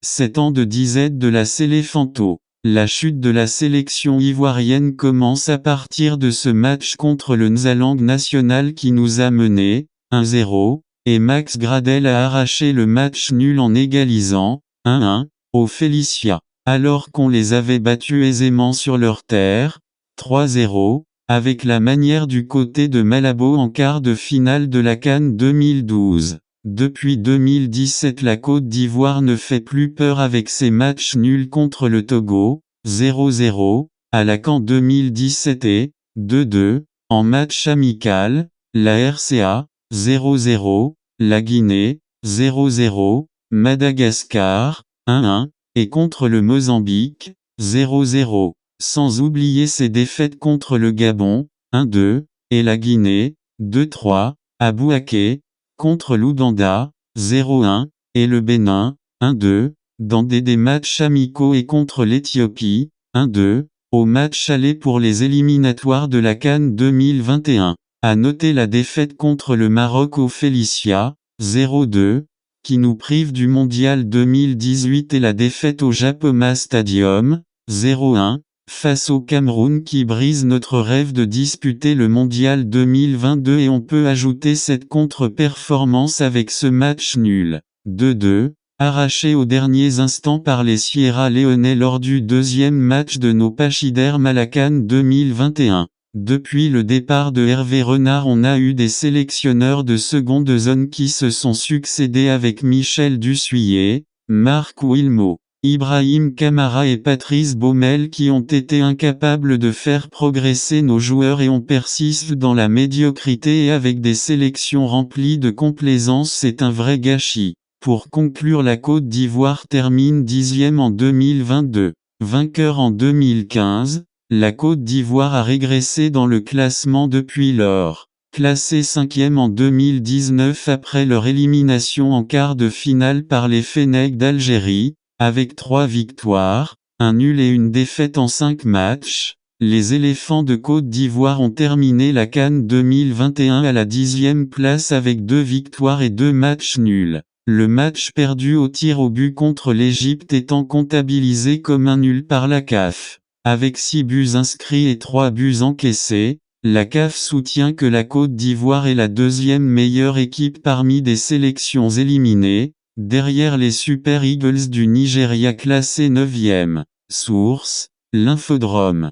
7 ans de disette de la Séléphanto. La chute de la sélection ivoirienne commence à partir de ce match contre le Nzalang National qui nous a menés 1-0, et Max Gradel a arraché le match nul en égalisant 1-1 au Félicia, alors qu'on les avait battus aisément sur leur terre 3-0, avec la manière du côté de Malabo en quart de finale de la CAN 2012. Depuis 2017, la Côte d'Ivoire ne fait plus peur avec ses matchs nuls contre le Togo, 0-0, à la CAN 2017 et 2-2, en match amical, la RCA, 0-0, la Guinée, 0-0, Madagascar, 1-1, et contre le Mozambique, 0-0, sans oublier ses défaites contre le Gabon, 1-2, et la Guinée, 2-3, à Bouaké, contre l'Ouganda, 0-1, et le Bénin, 1-2, dans des matchs amicaux et contre l'Éthiopie, 1-2, au match aller pour les éliminatoires de la CAN 2021. À noter la défaite contre le Maroc au Félicia, 0-2, qui nous prive du Mondial 2018 et la défaite au Japoma Stadium, 0-1, face au Cameroun qui brise notre rêve de disputer le Mondial 2022 et on peut ajouter cette contre-performance avec ce match nul, 2-2, arraché aux derniers instants par les Sierra Léonais lors du deuxième match de nos Pachydermes à la CAN 2021. Depuis le départ de Hervé Renard, on a eu des sélectionneurs de seconde zone qui se sont succédés avec Michel Dussuyer, Marc Wilmot, Ibrahim Kamara et Patrice Baumel qui ont été incapables de faire progresser nos joueurs et on persiste dans la médiocrité et avec des sélections remplies de complaisance, c'est un vrai gâchis. Pour conclure, la Côte d'Ivoire termine 10e en 2022. Vainqueur en 2015, la Côte d'Ivoire a régressé dans le classement depuis lors. Classé 5e en 2019 après leur élimination en quart de finale par les Fennecs d'Algérie, avec 3 victoires, un nul et une défaite en 5 matchs, les éléphants de Côte d'Ivoire ont terminé la CAN 2021 à la 10e place avec 2 victoires et 2 matchs nuls. Le match perdu au tir au but contre l'Égypte étant comptabilisé comme un nul par la CAF. Avec 6 buts inscrits et 3 buts encaissés, la CAF soutient que la Côte d'Ivoire est la deuxième meilleure équipe parmi des sélections éliminées, derrière les Super Eagles du Nigeria classés 9e. Source: l'Infodrome.